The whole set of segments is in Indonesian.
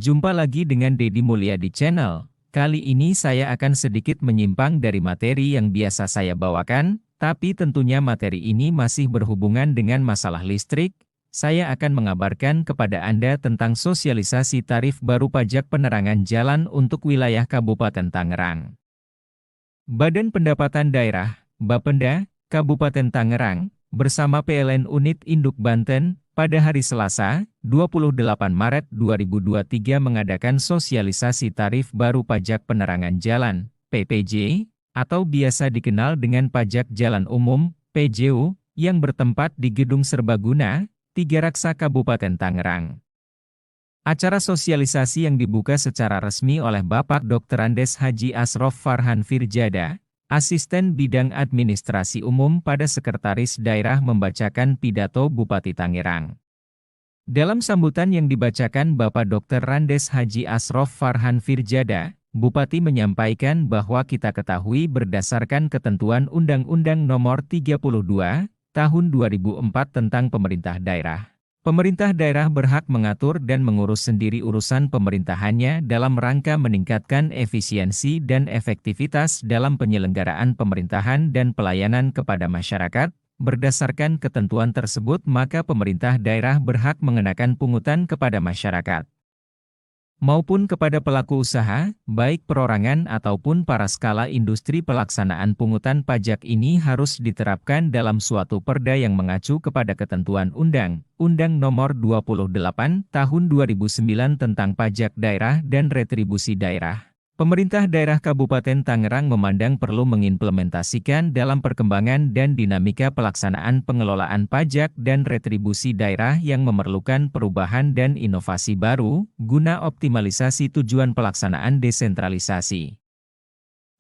Jumpa lagi dengan Deddy Mulia di channel. Kali ini saya akan sedikit menyimpang dari materi yang biasa saya bawakan, tapi tentunya materi ini masih berhubungan dengan masalah listrik. Saya akan mengabarkan kepada Anda tentang sosialisasi tarif baru pajak penerangan jalan untuk wilayah Kabupaten Tangerang. Badan Pendapatan Daerah, Bapenda, Kabupaten Tangerang, bersama PLN Unit Induk Banten, pada hari Selasa, 28 Maret 2023 mengadakan sosialisasi tarif baru pajak penerangan jalan, PPJ, atau biasa dikenal dengan pajak jalan umum, PJU, yang bertempat di Gedung Serbaguna, Tiga Raksa Kabupaten Tangerang. Acara sosialisasi yang dibuka secara resmi oleh Bapak Dr. Andes Haji Asrof Farhan Firjada, Asisten Bidang Administrasi Umum pada Sekretaris Daerah membacakan pidato Bupati Tangerang. Dalam sambutan yang dibacakan Bapak Dr. Andes Haji Asrof Farhan Firjada, Bupati menyampaikan bahwa kita ketahui berdasarkan ketentuan Undang-Undang Nomor 32, Tahun 2004 tentang Pemerintah Daerah. Pemerintah daerah berhak mengatur dan mengurus sendiri urusan pemerintahannya dalam rangka meningkatkan efisiensi dan efektivitas dalam penyelenggaraan pemerintahan dan pelayanan kepada masyarakat. Berdasarkan ketentuan tersebut, maka pemerintah daerah berhak mengenakan pungutan kepada masyarakat maupun kepada pelaku usaha, baik perorangan ataupun para skala industri. Pelaksanaan pungutan pajak ini harus diterapkan dalam suatu perda yang mengacu kepada ketentuan Undang-Undang Nomor 28 Tahun 2009 tentang Pajak Daerah dan Retribusi Daerah. Pemerintah daerah Kabupaten Tangerang memandang perlu mengimplementasikan dalam perkembangan dan dinamika pelaksanaan pengelolaan pajak dan retribusi daerah yang memerlukan perubahan dan inovasi baru, guna optimalisasi tujuan pelaksanaan desentralisasi,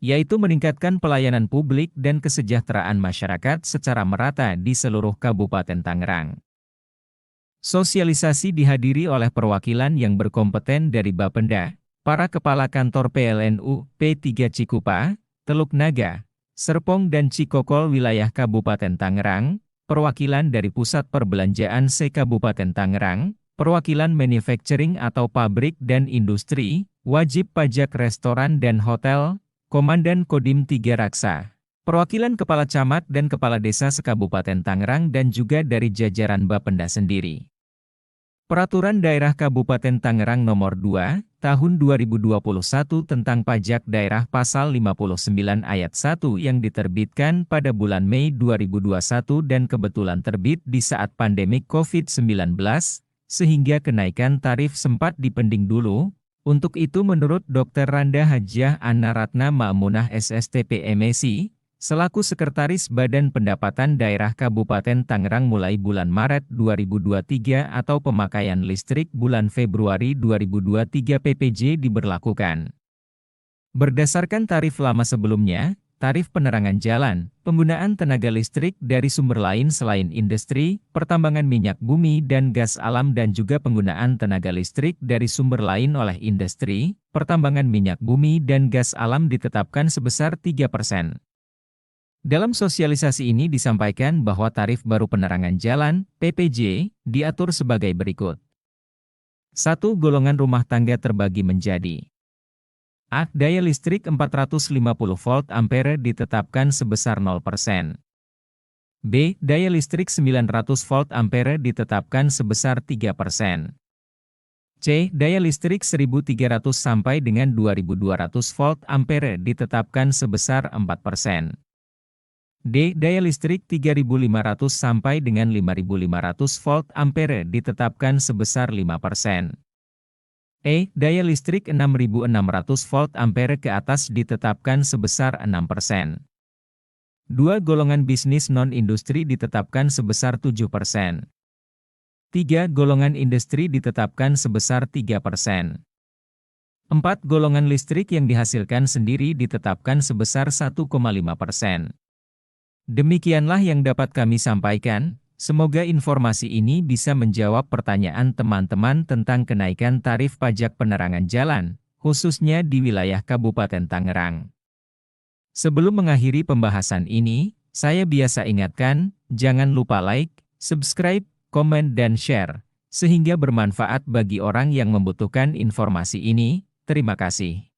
yaitu meningkatkan pelayanan publik dan kesejahteraan masyarakat secara merata di seluruh Kabupaten Tangerang. Sosialisasi dihadiri oleh perwakilan yang berkompeten dari Bapenda, para kepala kantor PLNU, P3 Cikupa, Teluk Naga, Serpong dan Cikokol wilayah Kabupaten Tangerang, perwakilan dari Pusat Perbelanjaan se-Kabupaten Tangerang, perwakilan manufacturing atau pabrik dan industri, wajib pajak restoran dan hotel, Komandan Kodim 3 Raksa, perwakilan kepala camat dan kepala desa se-Kabupaten Tangerang dan juga dari jajaran Bapenda sendiri. Peraturan Daerah Kabupaten Tangerang Nomor 2, Tahun 2021 tentang Pajak Daerah Pasal 59 Ayat 1 yang diterbitkan pada bulan Mei 2021 dan kebetulan terbit di saat pandemik COVID-19, sehingga kenaikan tarif sempat dipending dulu. Untuk itu menurut Dr. Randa Hajjah Anna Ratna Ma'munah SSTP MESI, selaku Sekretaris Badan Pendapatan Daerah Kabupaten Tangerang mulai bulan Maret 2023 atau pemakaian listrik bulan Februari 2023 PPJ diberlakukan. Berdasarkan tarif lama sebelumnya, tarif penerangan jalan, penggunaan tenaga listrik dari sumber lain selain industri, pertambangan minyak bumi dan gas alam dan juga penggunaan tenaga listrik dari sumber lain oleh industri, pertambangan minyak bumi dan gas alam ditetapkan sebesar 3%. Dalam sosialisasi ini disampaikan bahwa tarif baru penerangan jalan, PPJ, diatur sebagai berikut. 1. Golongan rumah tangga terbagi menjadi A. Daya listrik 450 volt ampere ditetapkan sebesar 0%. B. Daya listrik 900 volt ampere ditetapkan sebesar 3%. C. Daya listrik 1300 sampai dengan 2200 volt ampere ditetapkan sebesar 4%. D. Daya listrik 3500 sampai dengan 5500 volt ampere ditetapkan sebesar 5%. E. Daya listrik 6600 volt ampere ke atas ditetapkan sebesar 6%. 2. Golongan bisnis non-industri ditetapkan sebesar 7%. 3. Golongan industri ditetapkan sebesar 3%. 4. Golongan listrik yang dihasilkan sendiri ditetapkan sebesar 1,5%. Demikianlah yang dapat kami sampaikan. Semoga informasi ini bisa menjawab pertanyaan teman-teman tentang kenaikan tarif pajak penerangan jalan, khususnya di wilayah Kabupaten Tangerang. Sebelum mengakhiri pembahasan ini, saya biasa ingatkan, jangan lupa like, subscribe, komen dan share, sehingga bermanfaat bagi orang yang membutuhkan informasi ini. Terima kasih.